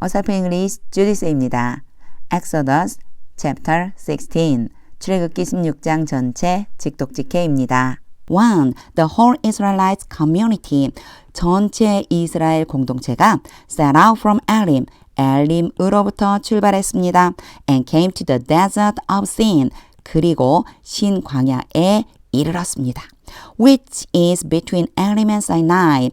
어설픈 잉글리시 주디스입니다. Exodus chapter 16 출애굽기 16장 전체 직독직해입니다. 1. The whole Israelite community 전체 이스라엘 공동체가 set out from Elim 엘림으로부터 출발했습니다. And came to the desert of Sin 그리고 신 광야에 이르렀습니다. Which is between Elim and Sinai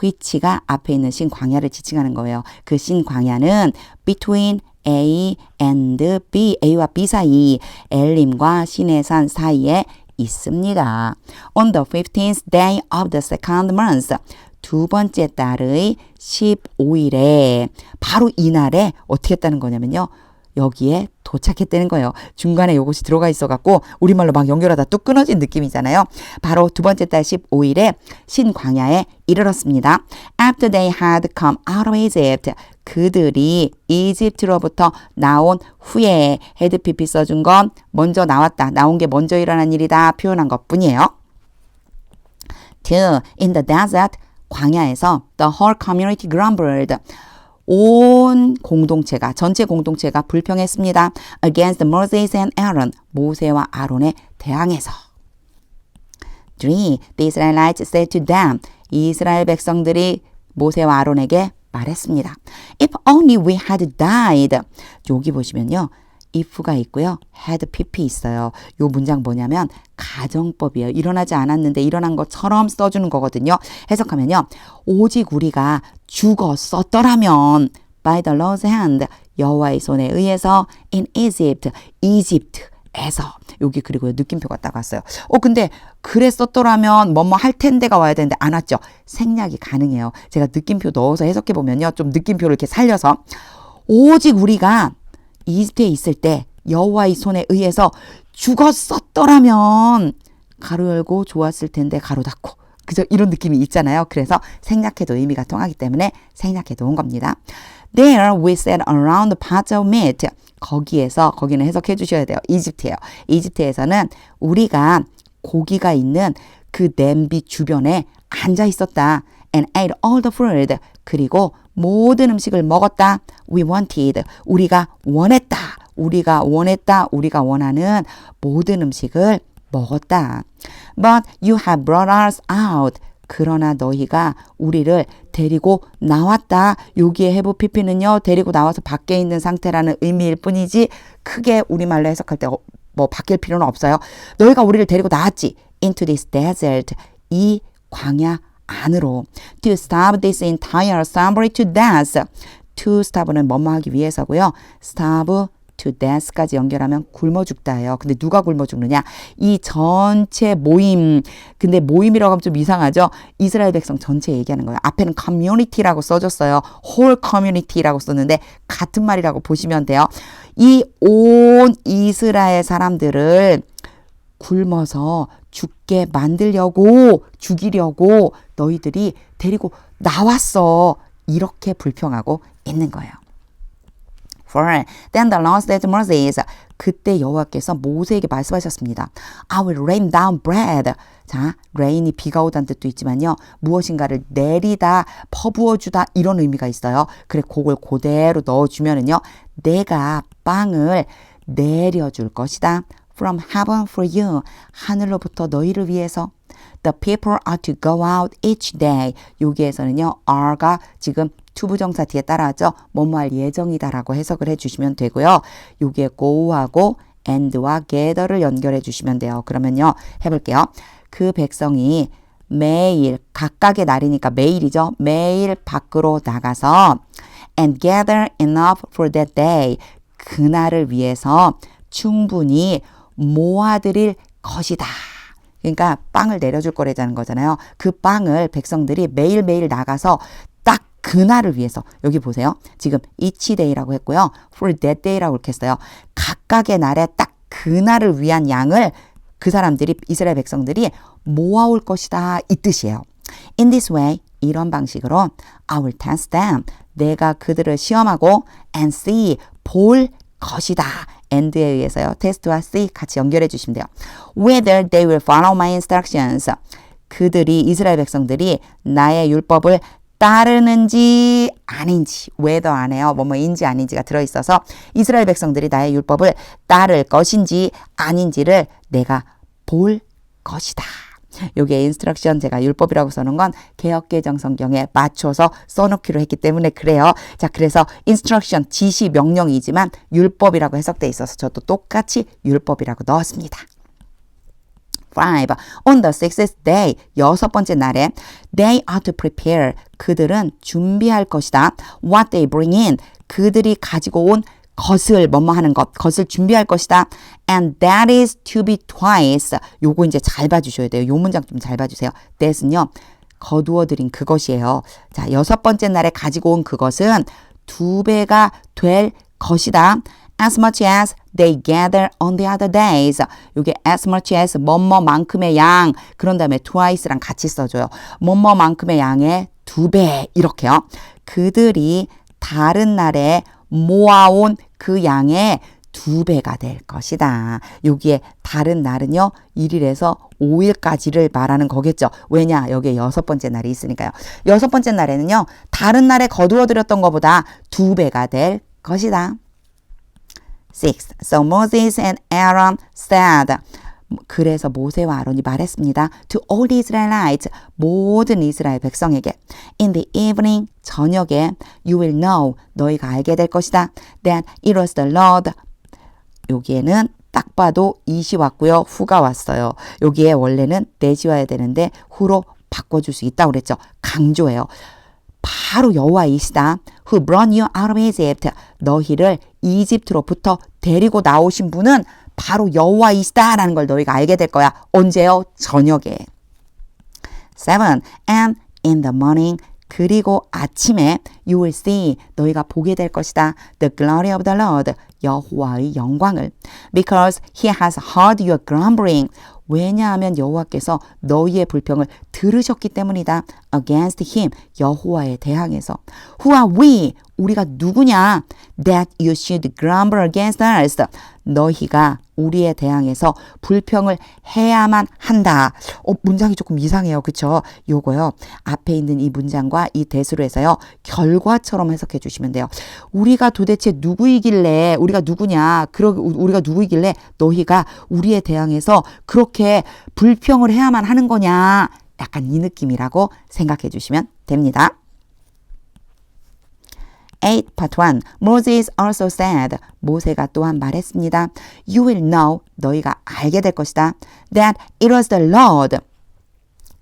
which가 앞에 있는 신 광야를 지칭하는 거예요. 그 신 광야는 between A and B, A와 B 사이, 엘림과 시내산 사이에 있습니다. On the 15th day of the second month, 두 번째 달의 15일에 바로 이날에 어떻게 했다는 거냐면요. 여기에 도착했다는 거예요. 중간에 요것이 들어가 있어갖고 우리말로 막 연결하다 뚝 끊어진 느낌이잖아요. 바로 두 번째 달 15일에 신광야에 이르렀습니다. After they had come out of Egypt, 그들이 이집트로부터 나온 후에 had pp 써준 건 먼저 나왔다. 나온 게 먼저 일어난 일이다. 표현한 것뿐이에요. 2. In the desert, 광야에서 the whole community grumbled. 온 공동체가 전체 공동체가 불평했습니다. Against Moses and Aaron 모세와 아론에 대항해서. 3. The Israelites said to them 이스라엘 백성들이 모세와 아론에게 말했습니다. If only we had died. 여기 보시면요. if가 있고요. had pp 있어요. 요 문장 뭐냐면 가정법이에요. 일어나지 않았는데 일어난 것처럼 써주는 거거든요. 해석하면요. 오직 우리가 죽었었더라면 by the Lord's hand 여호와의 손에 의해서 in Egypt 이집트에서 여기 그리고 느낌표가 딱 왔어요. 근데 그랬었더라면 뭐뭐 할 텐데가 와야 되는데 안 왔죠. 생략이 가능해요. 제가 느낌표 넣어서 해석해 보면요. 좀 느낌표를 이렇게 살려서 오직 우리가 이집트에 있을 때 여호와의 손에 의해서 죽었었더라면 가로 열고 좋았을 텐데 가로 닫고 그죠? 이런 느낌이 있잖아요. 그래서 생략해도 의미가 통하기 때문에 생략해도 온 겁니다. There we sat around the pot of meat. 거기는 해석해 주셔야 돼요. 이집트예요. 이집트에서는 우리가 고기가 있는 그 냄비 주변에 앉아 있었다. And ate all the food. 그리고 모든 음식을 먹었다. We wanted. 우리가 원했다. 우리가 원하는 모든 음식을 먹었다. But you have brought us out. 그러나 너희가 우리를 데리고 나왔다. 여기에 have pp는요. 데리고 나와서 밖에 있는 상태라는 의미일 뿐이지 크게 우리말로 해석할 때 뭐 바뀔 필요는 없어요. 너희가 우리를 데리고 나왔지. Into this desert. 이 광야 안으로. To starve this entire assembly to death. To starve는 뭐뭐 하기 위해서고요. starve to death까지 연결하면 굶어 죽다예요. 근데 누가 굶어 죽느냐? 이 전체 모임. 근데 모임이라고 하면 좀 이상하죠? 이스라엘 백성 전체 얘기하는 거예요. 앞에는 community라고 써줬어요. whole community라고 썼는데 같은 말이라고 보시면 돼요. 이 온 이스라엘 사람들을 굶어서 죽게 만들려고 죽이려고 너희들이 데리고 나왔어. 이렇게 불평하고 있는 거예요. For then the Lord said to Moses 그때 여호와께서 모세에게 말씀하셨습니다. I will rain down bread. 자, rain이 비가 오다는 뜻도 있지만요. 무엇인가를 내리다, 퍼부어주다 이런 의미가 있어요. 그래, 그걸 그대로 넣어주면은요. 내가 빵을 내려줄 것이다. From heaven for you. 하늘로부터 너희를 위해서. The people are to go out each day. 여기에서는요. are가 지금 투부정사 뒤에 따라하죠. 뭐뭐 할 예정이다라고 해석을 해주시면 되고요. 여기에 go하고 and와 gather를 연결해 주시면 돼요. 그러면요. 해볼게요. 그 백성이 매일 각각의 날이니까 매일이죠. 매일 밖으로 나가서 and gather enough for that day. 그날을 위해서 충분히 모아드릴 것이다. 그러니까 빵을 내려줄 거라는 거잖아요. 그 빵을 백성들이 매일매일 나가서 딱 그날을 위해서 여기 보세요. 지금 each day라고 했고요. for that day라고 이렇게 했어요. 각각의 날에 딱 그날을 위한 양을 그 사람들이 이스라엘 백성들이 모아올 것이다. 이 뜻이에요. In this way 이런 방식으로 I will test them. 내가 그들을 시험하고 and see 볼 것이다. and에 의해서요. test와 see 같이 연결해 주시면 돼요. Whether they will follow my instructions. 그들이 이스라엘 백성들이 나의 율법을 따르는지 아닌지 whether 안에요. 뭐뭐인지 아닌지가 들어있어서 이스라엘 백성들이 나의 율법을 따를 것인지 아닌지를 내가 볼 것이다. 요게 인스트럭션 제가 율법이라고 써놓은 건 개역개정 성경에 맞춰서 써놓기로 했기 때문에 그래요. 자, 그래서 인스트럭션 지시 명령이지만 율법이라고 해석돼 있어서 저도 똑같이 율법이라고 넣었습니다. 5. On the sixth day, 여섯 번째 날에 they are to prepare, 그들은 준비할 것이다. What they bring in, 그들이 가지고 온 것을 뭐뭐 하는 것, 것을 준비할 것이다. And that is to be twice. 요거 이제 잘 봐주셔야 돼요. 요 문장 좀 잘 봐주세요. that은요, 거두어들인 그것이에요. 자, 여섯 번째 날에 가지고 온 그것은 2배가 될 것이다. As much as they gather on the other days. 요게 as much as 뭐뭐만큼의 양. 그런 다음에 twice랑 같이 써줘요. 뭐뭐만큼의 양의 2배 이렇게요. 그들이 다른 날에 모아온 그 양의 2배가 될 것이다. 여기에 다른 날은요, 1일에서 5일까지를 말하는 거겠죠. 왜냐? 여기에 여섯 번째 날이 있으니까요. 여섯 번째 날에는요, 다른 날에 거두어들였던 것보다 2배가 될 것이다. 6. So Moses and Aaron said, 그래서 모세와 아론이 말했습니다. To all the Israelites, 모든 이스라엘 백성에게. In the evening, 저녁에, you will know, 너희가 알게 될 것이다. That it was the Lord. 여기에는 딱 봐도 이시 왔고요. 후가 왔어요. 여기에 원래는 내시 와야 되는데 후로 바꿔줄 수 있다고 그랬죠. 강조해요. 바로 여호와이시다. Who brought you out of Egypt. 너희를 이집트로부터 데리고 나오신 분은 바로 여호와이시다라는 걸 너희가 알게 될 거야. 언제요? 저녁에. 7. And in the morning, 그리고 아침에 you will see, 너희가 보게 될 것이다. The glory of the Lord, 여호와의 영광을. Because he has heard your grumbling. 왜냐하면 여호와께서 너희의 불평을 들으셨기 때문이다. Against him, 여호와에 대항해서. Who are we? 우리가 누구냐? That you should grumble against us. 너희가 우리에 대항해서 불평을 해야만 한다. 문장이 조금 이상해요. 그쵸? 요거요. 앞에 있는 이 문장과 이 대수로 해서요. 결과처럼 해석해 주시면 돼요. 우리가 도대체 누구이길래, 우리가 누구냐? 우리가 누구이길래 너희가 우리에 대항해서 그렇게 불평을 해야만 하는 거냐? 약간 이 느낌이라고 생각해 주시면 됩니다. 8. Part 1. Moses also said, 모세가 또한 말했습니다. You will know, 너희가 알게 될 것이다. That it was the Lord.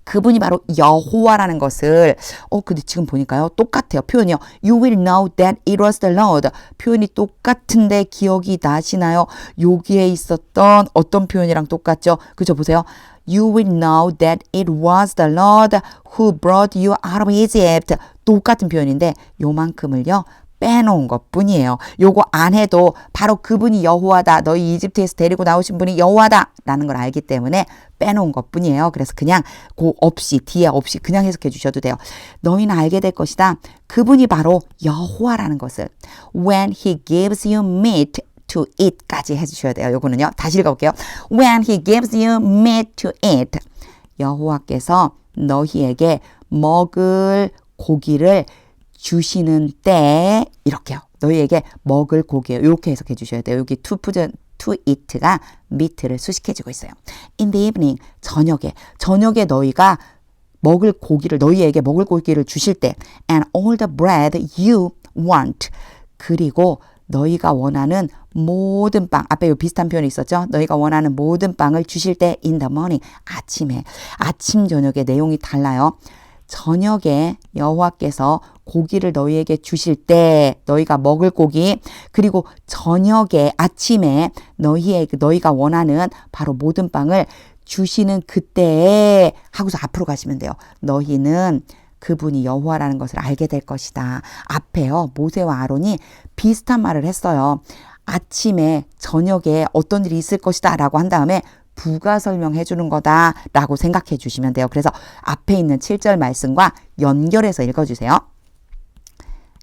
그분이 바로 여호와라는 것을 근데 지금 보니까요. 똑같아요. 표현이요. You will know that it was the Lord. 표현이 똑같은데 기억이 나시나요? 여기에 있었던 어떤 표현이랑 똑같죠? 그죠? 보세요. You will know that it was the Lord who brought you out of Egypt. 똑같은 표현인데 요만큼을요. 빼놓은 것 뿐이에요. 요거 안 해도 바로 그분이 여호와다. 너희 이집트에서 데리고 나오신 분이 여호와다. 라는 걸 알기 때문에 빼놓은 것 뿐이에요. 그래서 그냥 없이 뒤에 없이 그냥 해석해 주셔도 돼요. 너희는 알게 될 것이다. 그분이 바로 여호와라는 것을. When he gives you meat to eat까지 해주셔야 돼요. 요거는요. 다시 읽어볼게요. When he gives you meat to eat. 여호와께서 너희에게 먹을 고기를 주시는 때 이렇게요. 너희에게 먹을 고기예요. 이렇게 해석해 주셔야 돼요. 여기 to eat가 meat를 수식해주고 있어요. In the evening, 저녁에 너희가 너희에게 먹을 고기를 주실 때 and all the bread you want. 그리고 너희가 원하는 모든 빵, 앞에 요 비슷한 표현이 있었죠? 너희가 원하는 모든 빵을 주실 때 in the morning, 아침 저녁에 내용이 달라요. 저녁에 여호와께서 고기를 너희에게 주실 때 너희가 먹을 고기, 그리고 아침에 너희가 원하는 바로 모든 빵을 주시는 그때에 하고서 앞으로 가시면 돼요. 너희는 그분이 여호와라는 것을 알게 될 것이다. 앞에요. 모세와 아론이 비슷한 말을 했어요. 아침에 저녁에 어떤 일이 있을 것이다 라고 한 다음에 부가 설명해 주는 거다 라고 생각해 주시면 돼요. 그래서 앞에 있는 7절 말씀과 연결해서 읽어주세요.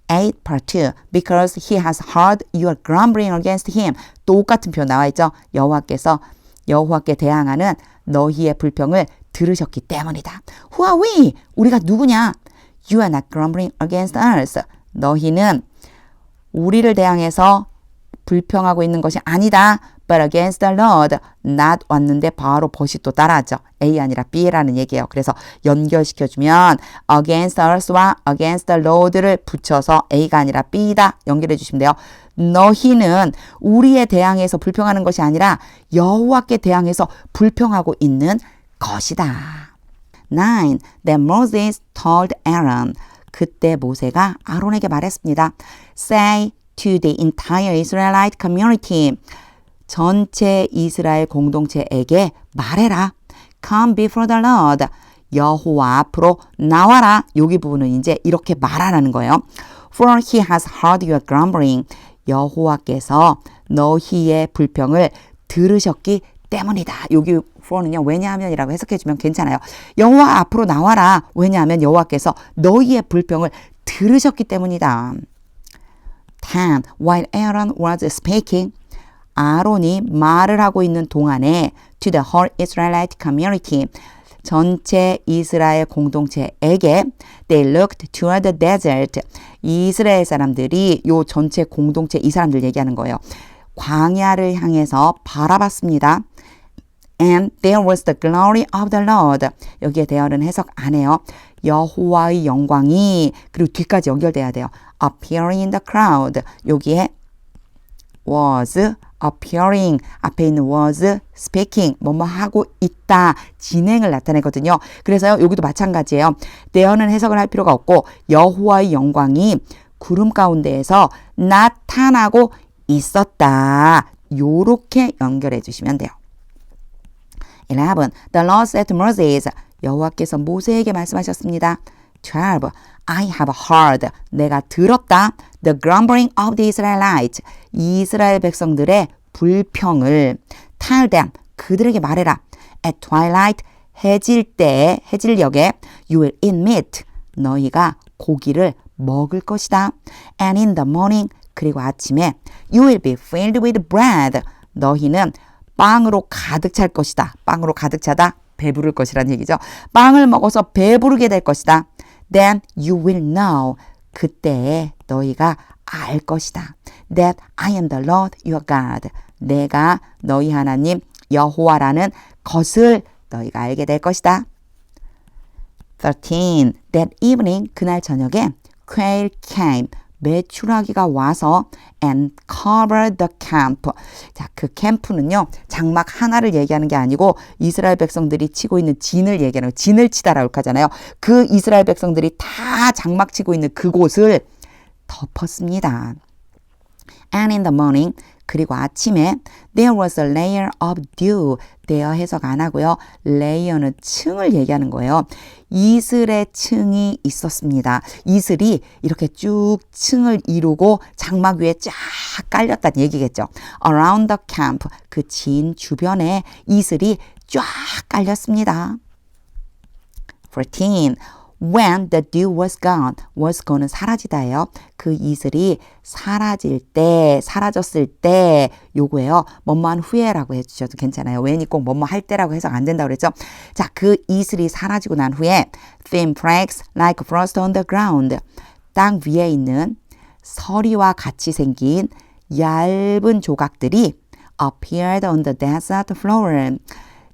8 part 2 Because he has heard your grumbling against him. 똑같은 표현 나와 있죠. 여호와께 대항하는 너희의 불평을 들으셨기 때문이다. Who are we? 우리가 누구냐? You are not grumbling against us. 너희는 우리를 대항해서 불평하고 있는 것이 아니다. But against the Lord. not 왔는데 바로 벗이 또 따라하죠. A 아니라 B라는 얘기예요. 그래서 연결시켜주면 against us와 against the Lord를 붙여서 A가 아니라 B다. 연결해 주시면 돼요. 너희는 우리에 대항해서 불평하는 것이 아니라 여호와께 대항해서 불평하고 있는 것이다. 9. Then Moses told Aaron. 그때 모세가 아론에게 말했습니다. Say to the entire Israelite community. 전체 이스라엘 공동체에게 말해라. Come before the Lord. 여호와 앞으로 나와라. 여기 부분은 이제 이렇게 말하라는 거예요. For he has heard your grumbling. 여호와께서 너희의 불평을 들으셨기 때문이다. 여기 for는요. 왜냐하면이라고 해석해주면 괜찮아요. 여호와 앞으로 나와라. 왜냐하면 여호와께서 너희의 불평을 들으셨기 때문이다. 10. While Aaron was speaking, 아론이 말을 하고 있는 동안에 to the whole Israelite community, 전체 이스라엘 공동체에게 they looked toward the desert. 이스라엘 사람들이 요 전체 공동체 이 사람들 얘기하는 거예요. 광야를 향해서 바라봤습니다. And there was the glory of the Lord. 여기에 대어는 해석 안 해요. 여호와의 영광이 그리고 뒤까지 연결돼야 돼요. appearing in the crowd. 여기에 was appearing 앞에 있는 was speaking 뭐뭐 하고 있다 진행을 나타내거든요. 그래서요 여기도 마찬가지예요. 대어는 해석을 할 필요가 없고 여호와의 영광이 구름 가운데에서 나타나고 있었다. 요렇게 연결해 주시면 돼요. 11. The Lord said to Moses. 여호와께서 모세에게 말씀하셨습니다. 12. I have heard. 내가 들었다. The grumbling of the Israelites. 이스라엘 백성들의 불평을. Tell them. 그들에게 말해라. At twilight. 해질 때에 해질녘에 you will eat meat. 너희가 고기를 먹을 것이다. And in the morning. 그리고 아침에 you will be filled with bread. 너희는 빵으로 가득 찰 것이다. 빵으로 가득 차다. 배부를 것이라는 얘기죠. 빵을 먹어서 배부르게 될 것이다. Then you will know. 그때 너희가 알 것이다. That I am the Lord your God. 내가 너희 하나님 여호와라는 것을 너희가 알게 될 것이다. 13. That evening. 그날 저녁에 quail came. 메추라기가 와서 and covered the camp. 자, 그 캠프는요. 장막 하나를 얘기하는 게 아니고 이스라엘 백성들이 치고 있는 진을 얘기하는 거예요. 진을 치다라고 하잖아요. 그 이스라엘 백성들이 다 장막 치고 있는 그곳을 덮었습니다. And in the morning. 그리고 아침에 there was a layer of dew. 대여 해석 안 하고요. 레이어는 층을 얘기하는 거예요. 이슬의 층이 있었습니다. 이슬이 이렇게 쭉 층을 이루고 장막 위에 쫙 깔렸다는 얘기겠죠. Around the camp. 그 진 주변에 이슬이 쫙 깔렸습니다. 14. When the dew was gone. was gone은 사라지다예요. 그 이슬이 사라질 때, 사라졌을 때 요거예요. 뭐뭐한 후에라고 해주셔도 괜찮아요. when이 꼭 뭐뭐 할 때라고 해석 안 된다고 그랬죠. 자, 그 이슬이 사라지고 난 후에 thin flakes like frost on the ground. 땅 위에 있는 서리와 같이 생긴 얇은 조각들이 appeared on the desert floor.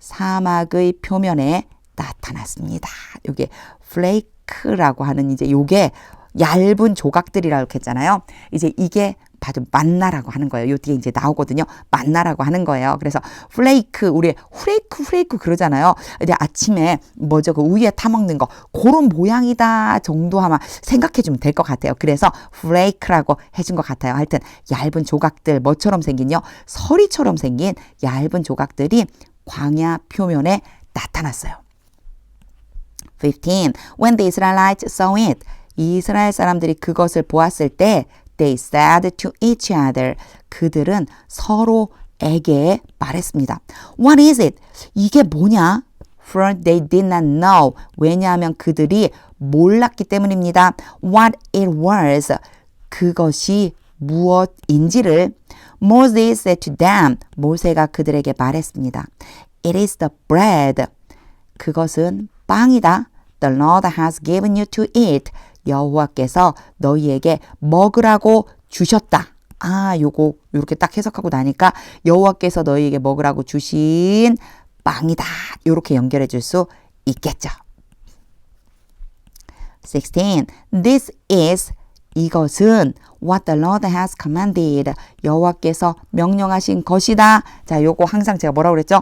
사막의 표면에 나타났습니다. 요게 플레이크라고 하는 이제 요게 얇은 조각들이라고 했잖아요. 이제 이게 바로 만나라고 하는 거예요. 요 뒤에 이제 나오거든요. 만나라고 하는 거예요. 그래서 플레이크, 우리 후레이크 그러잖아요. 근데 아침에 뭐죠? 그 우유에 타먹는 거 그런 모양이다 정도 아마 생각해주면 될 것 같아요. 그래서 플레이크라고 해준 것 같아요. 하여튼 얇은 조각들 뭐처럼 생긴요? 서리처럼 생긴 얇은 조각들이 광야 표면에 나타났어요. 15. When the Israelites saw it. 이스라엘 사람들이 그것을 보았을 때 they said to each other. 그들은 서로에게 말했습니다. What is it? 이게 뭐냐? For they did not know. 왜냐하면 그들이 몰랐기 때문입니다. What it was. 그것이 무엇인지를 Moses said to them. 모세가 그들에게 말했습니다. It is the bread. 그것은 빵이다. the Lord has given you to eat. 여호와께서 너희에게 먹으라고 주셨다. 요거 이렇게 딱 해석하고 나니까 여호와께서 너희에게 먹으라고 주신 빵이다. 이렇게 연결해 줄 수 있겠죠. 16. This is 이것은 what the Lord has commanded. 여호와께서 명령하신 것이다. 자, 요거 항상 제가 뭐라고 그랬죠?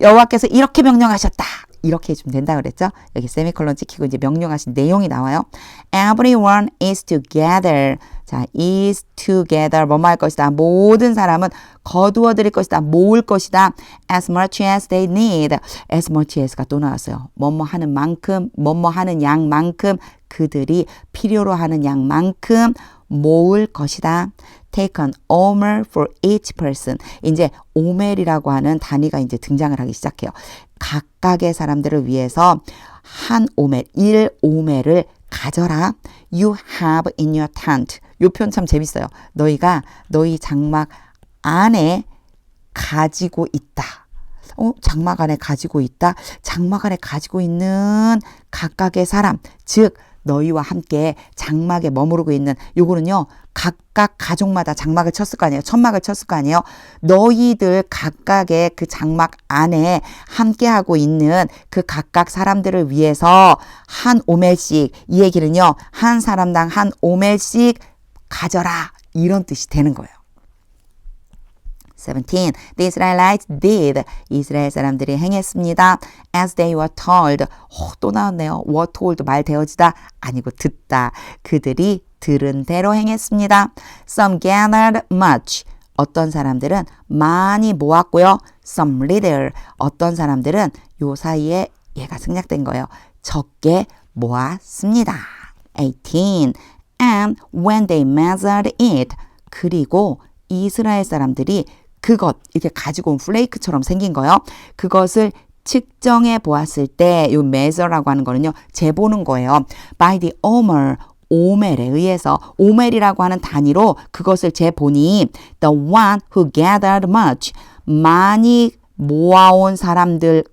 여호와께서 이렇게 명령하셨다. 이렇게 해주면 된다 그랬죠? 여기 세미콜론 찍히고 이제 명령하신 내용이 나와요. Everyone is together. 자, is together. 뭐뭐 할 것이다. 모든 사람은 거두어 드릴 것이다. 모을 것이다. As much as they need. As much as가 또 나왔어요. 뭐뭐 하는 만큼, 뭐뭐 하는 양만큼, 그들이 필요로 하는 양만큼 모을 것이다. Take an omer for each person. 이제 오멜이라고 하는 단위가 이제 등장을 하기 시작해요. 각각의 사람들을 위해서 한 오멜, 1오멜을 가져라. You have in your tent. 요 표현 참 재밌어요. 너희가 너희 장막 안에 가지고 있다. 장막 안에 가지고 있다. 장막 안에 가지고 있는 각각의 사람, 즉 너희와 함께 장막에 머무르고 있는 요거는요. 각각 가족마다 장막을 쳤을 거 아니에요. 천막을 쳤을 거 아니에요. 너희들 각각의 그 장막 안에 함께하고 있는 그 각각 사람들을 위해서 한 오멜씩, 이 얘기는요. 한 사람당 한 오멜씩 가져라. 이런 뜻이 되는 거예요. 17. The Israelites did. 이스라엘 사람들이 행했습니다. As they were told. 또 나왔네요. were told 말 되어지다 아니고 듣다. 그들이 들은 대로 행했습니다. Some gathered much. 어떤 사람들은 많이 모았고요. Some little. 어떤 사람들은 요 사이에 얘가 생략된 거예요. 적게 모았습니다. 18. And when they measured it. 그리고 이스라엘 사람들이 그것, 이렇게 가지고 온 플레이크처럼 생긴 거요. 그것을 측정해 보았을 때, 이 measure라고 하는 거는요, 재보는 거예요. By the omer, 오멜에 의해서, 오멜이라고 하는 단위로 그것을 재보니, the one who gathered much, 많이 모아온 사람들,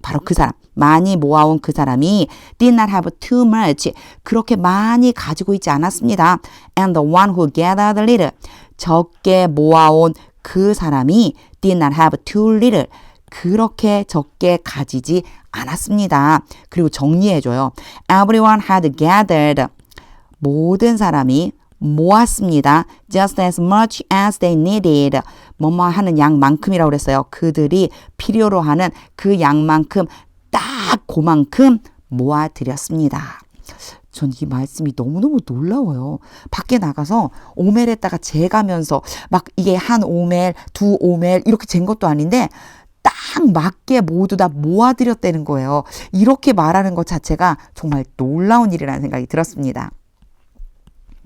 바로 그 사람, 많이 모아온 그 사람이 did not have too much, 그렇게 많이 가지고 있지 않았습니다. And the one who gathered little, 적게 모아온 그 사람이 did not have too little. 그렇게 적게 가지지 않았습니다. 그리고 정리해줘요. Everyone had gathered. 모든 사람이 모았습니다. Just as much as they needed. 뭐뭐 하는 양만큼이라고 그랬어요. 그들이 필요로 하는 그 양만큼 딱 그만큼 모아드렸습니다. 전 이 말씀이 너무너무 놀라워요. 밖에 나가서 오멜에다가 재가면서 막 이게 한 오멜, 두 오멜 이렇게 잰 것도 아닌데 딱 맞게 모두 다 모아드렸다는 거예요. 이렇게 말하는 것 자체가 정말 놀라운 일이라는 생각이 들었습니다.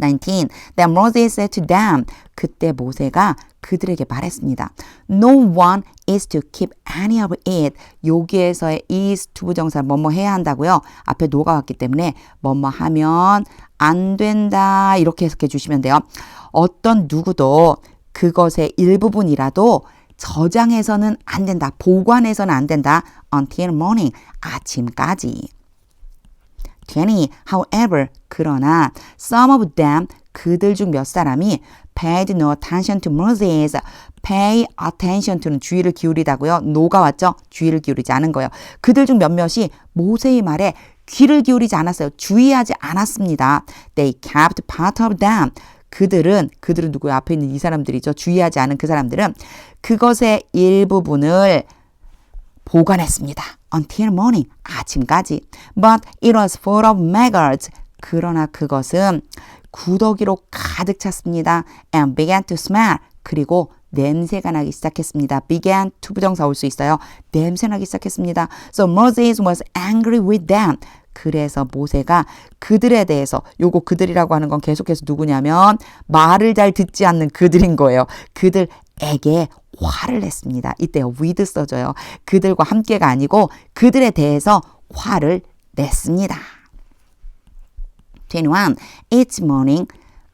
19. Then Moses said to them. 그때 모세가 그들에게 말했습니다. No one is to keep any of it. 여기에서의 is 투부정사 뭐뭐 해야 한다고요. 앞에 no가 왔기 때문에 뭐뭐 하면 안 된다. 이렇게 해석해 주시면 돼요. 어떤 누구도 그것의 일부분이라도 저장해서는 안 된다. 보관해서는 안 된다. Until morning. 아침까지. 20. However, 그러나 some of them, 그들 중 몇 사람이 paid no attention to Moses. pay attention to는 주의를 기울이다고요. no가 왔죠? 주의를 기울이지 않은 거예요. 그들 중 몇몇이 모세의 말에 귀를 기울이지 않았어요. 주의하지 않았습니다. They kept part of them. 그들은 누구야? 앞에 있는 이 사람들이죠. 주의하지 않은 그 사람들은 그것의 일부분을 보관했습니다. Until morning, 아침까지. But it was full of maggots. 그러나 그것은 구더기로 가득 찼습니다. And began to smell. 그리고 냄새가 나기 시작했습니다. began 투부정사 올 수 있어요. 냄새 나기 시작했습니다. So Moses was angry with them. 그래서 모세가 그들에 대해서, 요거 그들이라고 하는 건 계속해서 누구냐면 말을 잘 듣지 않는 그들인 거예요. 그들에게 화를 냈습니다. 이때 with 써줘요. 그들과 함께가 아니고 그들에 대해서 화를 냈습니다. 21. Each morning,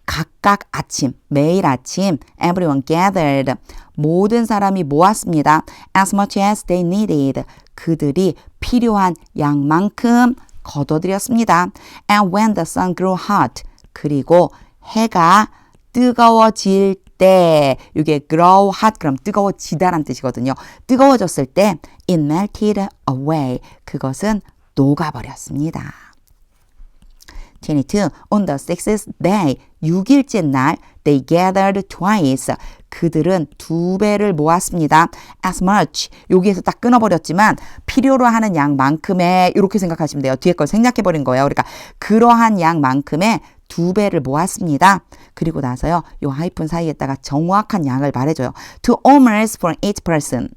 각각 아침, 매일 아침, everyone gathered. 모든 사람이 모았습니다. As much as they needed. 그들이 필요한 양만큼 거둬들였습니다. And when the sun grew hot, 그리고 해가 뜨거워질 때, 이게 grow hot 그럼 뜨거워지다라는 뜻이거든요. 뜨거워졌을 때 it melted away, 그것은 녹아버렸습니다. 22. On the sixth day, 6일째 날 they gathered twice, 그들은 2배를 모았습니다. As much, 여기에서 딱 끊어버렸지만 필요로 하는 양만큼의, 이렇게 생각하시면 돼요. 뒤에 걸 생략해버린 거예요. 그러니까 그러한 양만큼의 2배를 모았습니다. 그리고 나서요, 요 하이픈 사이에다가 정확한 양을 말해줘요. 2 omers for each person,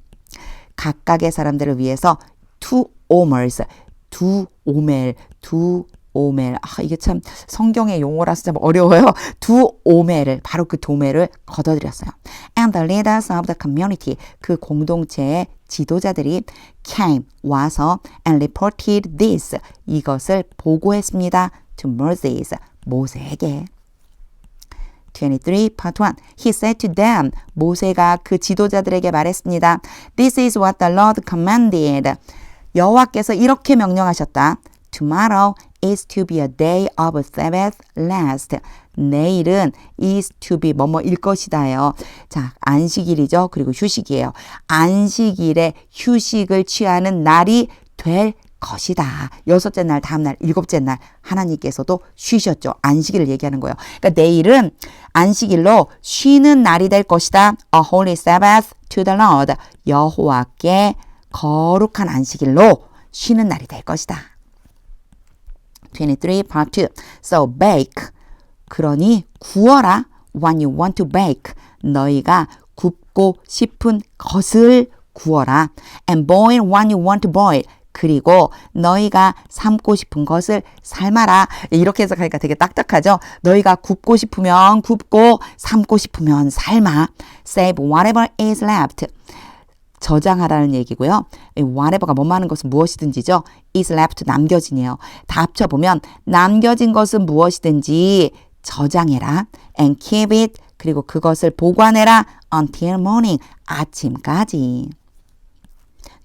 각각의 사람들을 위해서 2 omers, 2 오멜, 2 오멜. 이게 참 성경의 용어라서 참 어려워요. 2 오멜을, 바로 그 도멜을 거둬들였어요. And the leaders of the community, 그 공동체의 지도자들이 came, 와서 and reported this, 이것을 보고했습니다. to Moses, 모세에게. 23, part 1. He said to them, 모세가 그 지도자들에게 말했습니다. This is what the Lord commanded. 여호와께서 이렇게 명령하셨다. Tomorrow is to be a day of Sabbath rest. 내일은 is to be 뭐뭐일 것이다요. 자, 안식일이죠. 그리고 휴식이에요. 안식일에 휴식을 취하는 날이 될 것이다. 6째 날, 다음 날, 7째 날 하나님께서도 쉬셨죠. 안식일을 얘기하는 거예요. 그러니까 내일은 안식일로 쉬는 날이 될 것이다. A holy Sabbath to the Lord. 여호와께 거룩한 안식일로 쉬는 날이 될 것이다. 23, part 2. So bake. 그러니 구워라. When you want to bake. 너희가 굽고 싶은 것을 구워라. And boil when you want to boil. 그리고 너희가 삶고 싶은 것을 삶아라. 이렇게 해석하니까 되게 딱딱하죠. 너희가 굽고 싶으면 굽고 삶고 싶으면 삶아. Save whatever is left. 저장하라는 얘기고요. whatever가 뭐하는 것은 무엇이든지죠. is left 남겨진이에요. 다 합쳐보면 남겨진 것은 무엇이든지 저장해라. and keep it. 그리고 그것을 보관해라. until morning. 아침까지.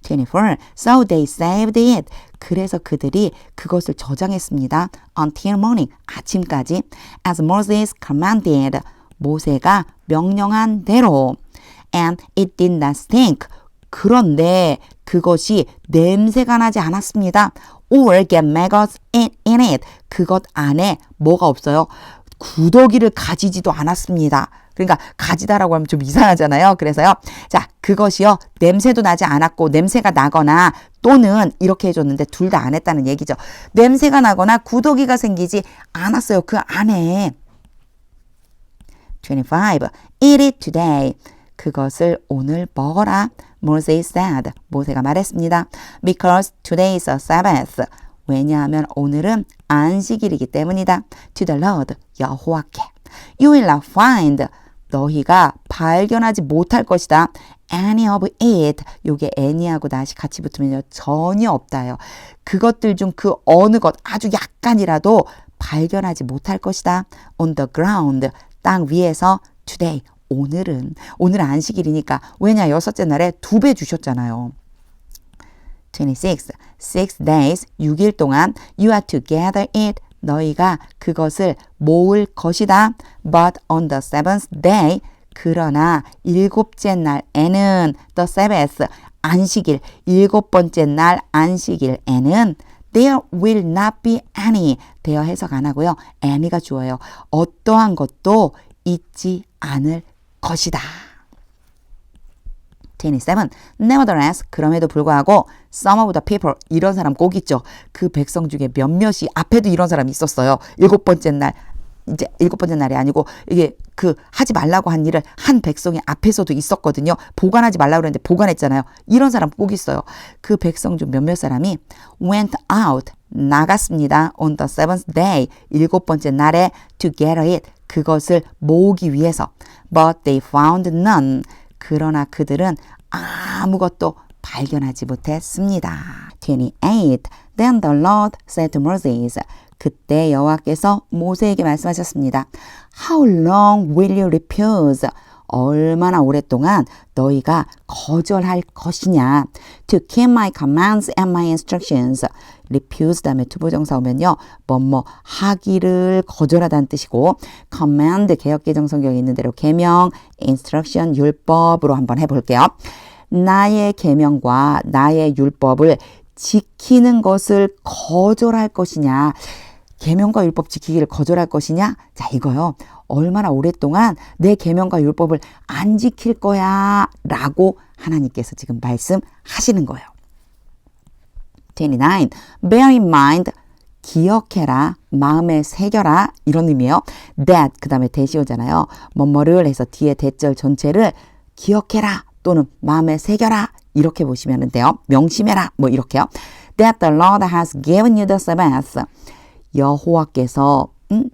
24. So they saved it. 그래서 그들이 그것을 저장했습니다. until morning. 아침까지. As Moses commanded. 모세가 명령한 대로. And it did not stink. 그런데 그것이 냄새가 나지 않았습니다. Or get maggots in it. 그것 안에 뭐가 없어요? 구더기를 가지지도 않았습니다. 그러니까 가지다라고 하면 좀 이상하잖아요. 그래서요. 자, 그것이요. 냄새도 나지 않았고 냄새가 나거나 또는 이렇게 해줬는데 둘 다 안 했다는 얘기죠. 냄새가 나거나 구더기가 생기지 않았어요. 그 안에. 25. Eat it today. 그것을 오늘 먹어라. Moses said. 모세가 말했습니다. Because today is a Sabbath. 왜냐하면 오늘은 안식일이기 때문이다. To the Lord. 여호와께. You will not find. 너희가 발견하지 못할 것이다. Any of it. 요게 any하고 다시 같이 붙으면요. 전혀 없다요. 그것들 중 그 어느 것 아주 약간이라도 발견하지 못할 것이다. On the ground. 땅 위에서 today. 오늘은 안식일이니까 왜냐 6째 날에 2배 주셨잖아요. 26. 6 days 6일 동안 you are to gather it. 너희가 그것을 모을 것이다. But on the seventh day 그러나 7째 날에는 the Sabbath 안식일 7번째 날 안식일에는 there will not be any. there 해석 안 하고요. any가 주어요. 어떠한 것도 있지 않을 것이다. 27. Nevertheless, 그럼에도 불구하고 some of the people, 이런 사람 꼭 있죠. 그 백성 중에 몇몇이 앞에도 이런 사람이 있었어요. 7번째 날, 이제 7번째 날이 아니고 이게 그 하지 말라고 한 일을 한 백성이 앞에서도 있었거든요. 보관하지 말라고 그랬는데 보관했잖아요. 이런 사람 꼭 있어요. 그 백성 중 몇몇 사람이 went out, 나갔습니다. on the seventh day, 7번째 날에 to gather it, 그것을 모으기 위해서. But they found none. 그러나 그들은 아무것도 발견하지 못했습니다. 28. Then the Lord said to Moses. 그때 여호와께서 모세에게 말씀하셨습니다. How long will you refuse? 얼마나 오랫동안 너희가 거절할 것이냐. To keep my commands and my instructions. refuse 다음에 투부정사 오면요. 뭐뭐 하기를 거절하다는 뜻이고 command 개역개정 성경에 있는 대로 계명, instruction 율법으로 한번 해볼게요. 나의 계명과 나의 율법을 지키는 것을 거절할 것이냐. 계명과 율법 지키기를 거절할 것이냐? 자, 이거요. 얼마나 오랫동안 내 계명과 율법을 안 지킬 거야 라고 하나님께서 지금 말씀하시는 거예요. 29. Bear in mind. 기억해라. 마음에 새겨라. 이런 의미예요. That 그 다음에 대시 오잖아요. 뭐뭐를 해서 뒤에 대절 전체를 기억해라 또는 마음에 새겨라 이렇게 보시면 돼요. 명심해라 뭐 이렇게요. That the Lord has given you the Sabbath. 여호와께서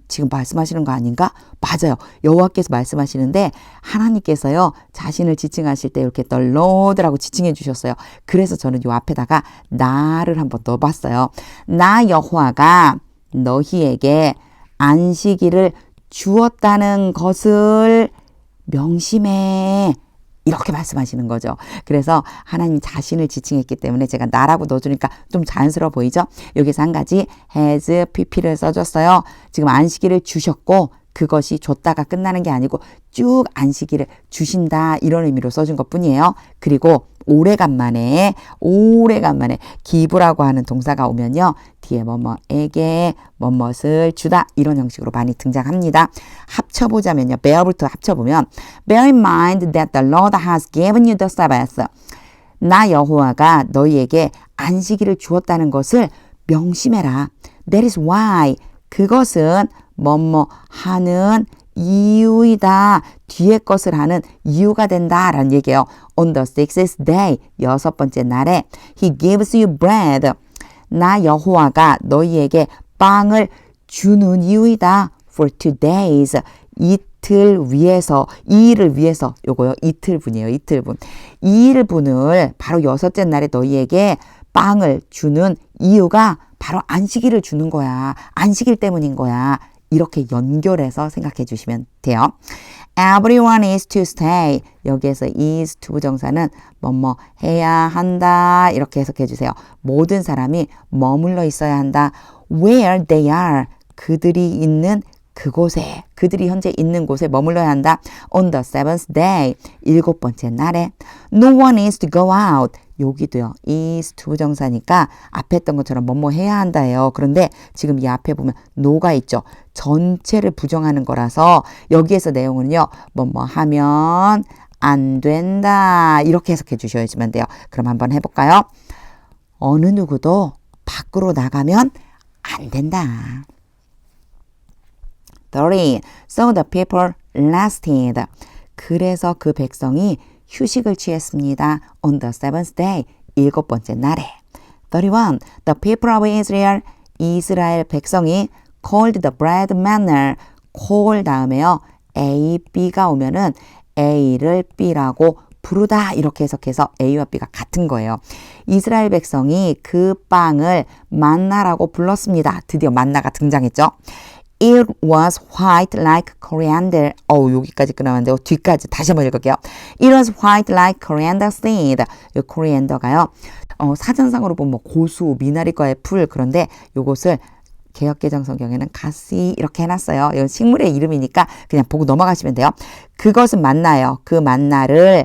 지금 말씀하시는 거 아닌가? 맞아요. 여호와께서 말씀하시는데 하나님께서요. 자신을 지칭하실 때 이렇게 the Lord라고 지칭해 주셨어요. 그래서 저는 요 앞에다가 나를 한번 넣어봤어요. 나 여호와가 너희에게 안식일을 주었다는 것을 명심해. 이렇게 말씀하시는 거죠. 그래서 하나님 자신을 지칭했기 때문에 제가 나라고 넣어주니까 좀 자연스러워 보이죠? 여기서 한 가지 has, pp를 써줬어요. 지금 안식일을 주셨고 그것이 줬다가 끝나는 게 아니고 쭉 안식일을 주신다 이런 의미로 써준 것뿐이에요. 그리고 오래간만에 기브라고 하는 동사가 오면요. 뒤에 뭐뭐에게 뭐뭇을 주다 이런 형식으로 많이 등장합니다. 합쳐보자면요. bear부터 합쳐보면 Bear in mind that the Lord has given you the Sabbath. 나 여호와가 너희에게 안식일을 주었다는 것을 명심해라. That is why. 그것은 뭐뭐 하는 이유이다. 뒤에 것을 하는 이유가 된다라는 얘기예요. On the sixth day, 여섯 번째 날에 He gives you bread. 나 여호와가 너희에게 빵을 주는 이유이다. For 2 days. 이틀 위해서, 이 일을 위해서, 요거요. 이틀분이에요. 이틀분. 이 일분을 바로 여섯째 날에 너희에게 빵을 주는 이유가 바로 안식일을 주는 거야. 안식일 때문인 거야. 이렇게 연결해서 생각해 주시면 돼요. Everyone is to stay. 여기에서 is to 부정사는 뭐뭐 해야 한다. 이렇게 해석해 주세요. 모든 사람이 머물러 있어야 한다. Where they are. 그들이 있는 그곳에, 그들이 현재 있는 곳에 머물러야 한다. On the seventh day. 일곱 번째 날에. No one is to go out. 여기도요. is to 부정사니까 앞에 했던 것처럼 뭐뭐 해야 한다예요. 그런데 지금 이 앞에 보면 no가 있죠. 전체를 부정하는 거라서 여기에서 내용은요. 뭐뭐 하면 안 된다. 이렇게 해석해 주셔야지만 돼요. 그럼 한번 해볼까요? 어느 누구도 밖으로 나가면 안 된다. 30. So the people rested. 그래서 그 백성이 휴식을 취했습니다. On the seventh day. 일곱 번째 날에. 31. The people of Israel. 이스라엘 백성이 called the bread manna. call 다음에요. A, B가 오면은 A를 B라고 부르다 이렇게 해석해서 A와 B가 같은 거예요. 이스라엘 백성이 그 빵을 만나라고 불렀습니다. 드디어 만나가 등장했죠. It was white like coriander. 여기까지 끝나는데요. 뒤까지 다시 한번 읽을게요. It was white like coriander seed. 이 코리앤더가요. 사전상으로 보면 고수, 미나리과의 풀. 그런데 요것을 개역개정 성경에는 가시 이렇게 해놨어요. 이건 식물의 이름이니까 그냥 보고 넘어가시면 돼요. 그것은 만나요. 그 만나는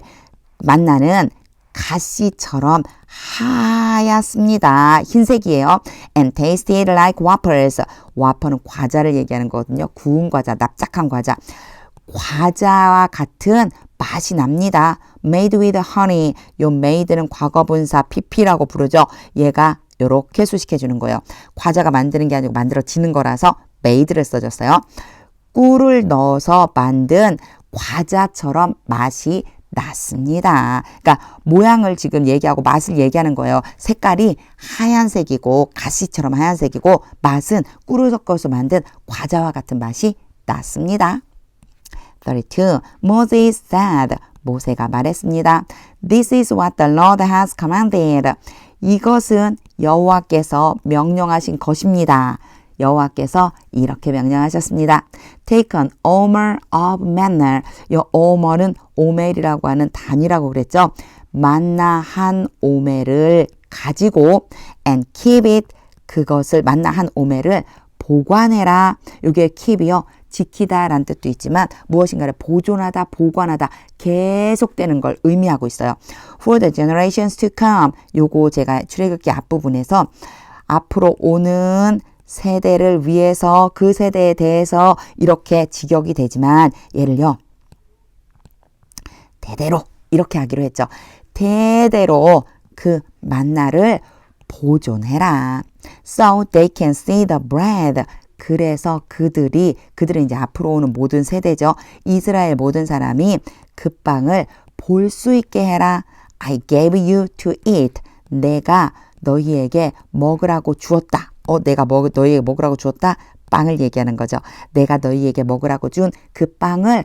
가시처럼 하얗습니다. 흰색이에요. And tasted like wafers. 와퍼는 과자를 얘기하는 거거든요. 구운 과자, 납작한 과자. 과자와 같은 맛이 납니다. Made with honey. 요 made는 과거분사 pp라고 부르죠. 얘가 이렇게 수식해 주는 거예요. 과자가 만드는 게 아니고 만들어지는 거라서 made를 써줬어요. 꿀을 넣어서 만든 과자처럼 맛이 났습니다. 그러니까 모양을 지금 얘기하고 맛을 얘기하는 거예요. 색깔이 하얀색이고 가시처럼 하얀색이고 맛은 꿀을 섞어서 만든 과자와 같은 맛이 났습니다. 32. Moses said. 모세가 말했습니다. This is what the Lord has commanded. 이것은 여호와께서 명령하신 것입니다. 여호와께서 이렇게 명령하셨습니다. Take an omer of manna. 이 omer은 오멜이라고 하는 단위라고 그랬죠. 만나 한 오멜을 가지고 and keep it. 그것을 만나 한 오멜을 보관해라. 이게 keep이요. 지키다 라는 뜻도 있지만 무엇인가를 보존하다, 보관하다, 계속되는 걸 의미하고 있어요. For the generations to come. 요거 제가 출애굽기 앞부분에서 앞으로 오는 세대를 위해서 그 세대에 대해서 이렇게 직역이 되지만 얘를요. 대대로 이렇게 하기로 했죠. 대대로 그 만나를 보존해라. So they can see the bread. 그래서 그들은 이제 앞으로 오는 모든 세대죠. 이스라엘 모든 사람이 그 빵을 볼 수 있게 해라. I gave you to eat. 내가 너희에게 먹으라고 주었다. 내가 너희에게 먹으라고 주었다. 빵을 얘기하는 거죠. 내가 너희에게 먹으라고 준 그 빵을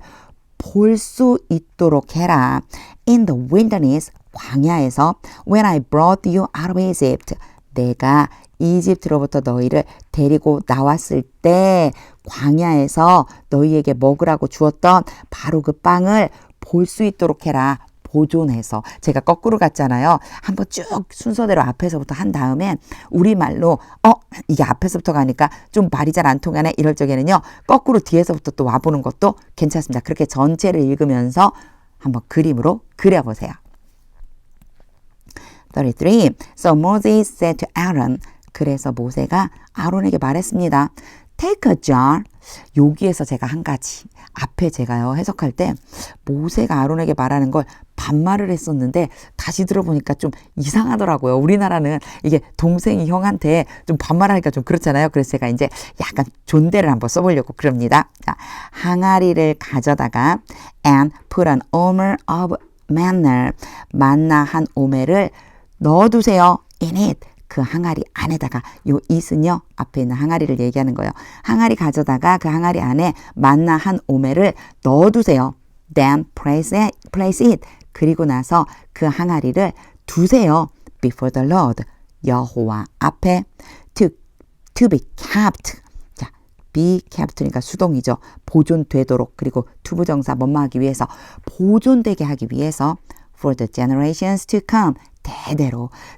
볼 수 있도록 해라. In the wilderness, 광야에서 when I brought you out of Egypt. 내가 이집트로부터 너희를 데리고 나왔을 때 광야에서 너희에게 먹으라고 주었던 바로 그 빵을 볼 수 있도록 해라. 보존해서. 제가 거꾸로 갔잖아요. 한번 쭉 순서대로 앞에서부터 한 다음에 우리말로 이게 앞에서부터 가니까 좀 말이 잘 안 통하네. 이럴 적에는요. 거꾸로 뒤에서부터 또 와보는 것도 괜찮습니다. 그렇게 전체를 읽으면서 한번 그림으로 그려보세요. 33. So Moses said to Aaron. 그래서 모세가 아론에게 말했습니다. Take a jar. 여기에서 제가 한 가지. 앞에 제가요 해석할 때 모세가 아론에게 말하는 걸 반말을 했었는데 다시 들어보니까 좀 이상하더라고요. 우리나라는 이게 동생이 형한테 좀 반말하니까 좀 그렇잖아요. 그래서 제가 이제 약간 존대를 한번 써보려고 그럽니다. 자, 항아리를 가져다가 and put an omer of manna. 만나 한 오멜을 넣어두세요. In it. 그 항아리 안에다가 요 it은요 앞에 있는 항아리를 얘기하는 거예요. 항아리 가져다가 그 항아리 안에 만나 한 오멜을 넣어두세요. Then place it. 그리고 나서 그 항아리를 두세요. Before the Lord. 여호와 앞에 to be kept. 자, be kept니까 수동이죠. 보존되도록. 그리고 투부정사 뭐뭐하기 위해서 보존되게 하기 위해서 for the generations to come.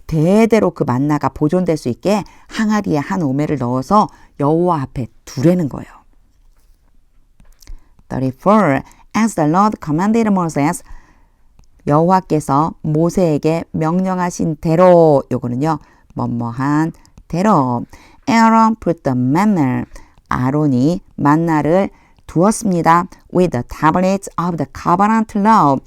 대대로 그 만나가 보존될 수 있게 항아리에 한 오멜을 넣어서 여호와 앞에 두라는 거예요. 34. As the Lord commanded Moses. 여호와께서 모세에게 명령하신 대로. 요거는요. 뭐뭐한 대로. Aaron put the manna. 아론이 만나를 두었습니다. With the tablets of the covenant law.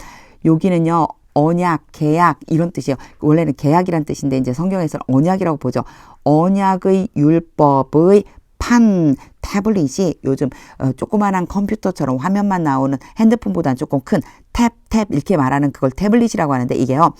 여기는요. 언약, 계약 이런 뜻이에요. 원래는 계약이란 뜻인데 이제 성경에서는 언약이라고 보죠. 언약의 율법의 판, 태블릿이 요즘 조그만한 컴퓨터처럼 화면만 나오는 핸드폰보다는 조금 큰 탭 이렇게 말하는 그걸 태블릿이라고 하는데 이게요.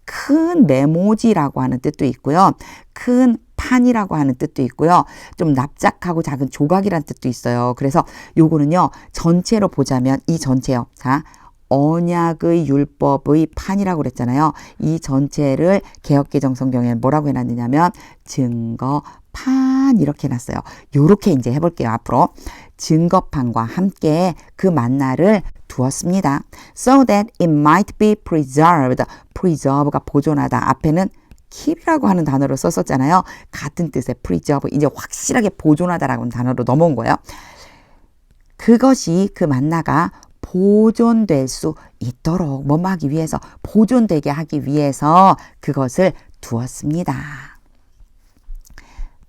큰 메모지라고 하는 뜻도 있고요. 큰 판이라고 하는 뜻도 있고요. 좀 납작하고 작은 조각이라는 뜻도 있어요. 그래서 요거는요. 전체로 보자면 이 전체요. 자, 언약의 율법의 판이라고 그랬잖아요. 이 전체를 개역개정 성경에 뭐라고 해놨느냐면 증거판 이렇게 해놨어요. 요렇게 이제 해볼게요. 앞으로 증거판과 함께 그 만나를 두었습니다. So that it might be preserved. preserve가 보존하다. 앞에는 keep이라고 하는 단어로 썼었잖아요. 같은 뜻의 preserve. 이제 확실하게 보존하다라고 하는 단어로 넘어온 거예요. 그것이 그 만나가 보존될 수 있도록 뭐하기 위해서 보존되게 하기 위해서 그것을 두었습니다.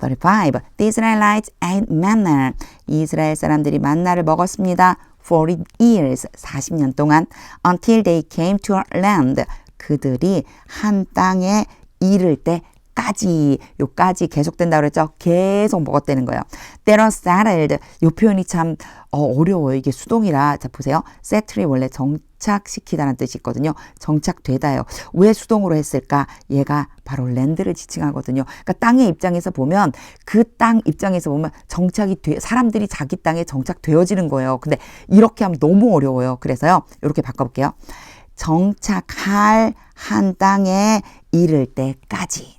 35. The Israelites ate manna. 이스라엘 사람들이 만나를 먹었습니다. 40 years, 40년 동안 until they came to a land. 그들이 한 땅에 이를 때까지 요까지 계속된다고 그랬죠. 계속 먹었다는 거예요. They are settled. 요 표현이 참 어려워요. 이게 수동이라. 자 보세요. settle이 원래 정착시키다는 뜻이 있거든요. 정착되다요. 왜 수동으로 했을까? 얘가 바로 랜드를 지칭하거든요. 그러니까 땅의 입장에서 보면 그 땅 입장에서 보면 사람들이 자기 땅에 정착되어지는 거예요. 근데 이렇게 하면 너무 어려워요. 그래서요. 이렇게 바꿔볼게요. 정착할 한 땅에 이를 때까지.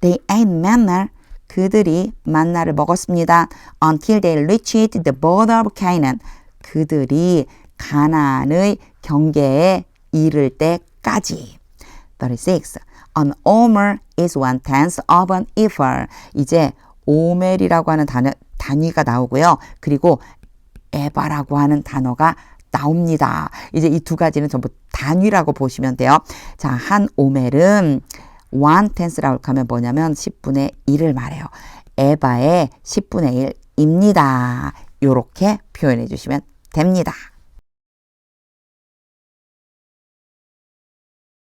They ate manna. 그들이 만나를 먹었습니다. Until they reached the border of Canaan. 그들이 가나안의 경계에 이를 때까지. 36. An omer is 1/10 of an ephah. 이제 오멜이라고 하는 단위가 나오고요. 그리고 에바라고 하는 단어가 나옵니다. 이제 이 두 가지는 전부 단위라고 보시면 돼요. 자, 한 오멜은 1/10라고 하면 뭐냐면 10분의 1을 말해요. 에바의 10분의 1입니다. 이렇게 표현해 주시면 됩니다.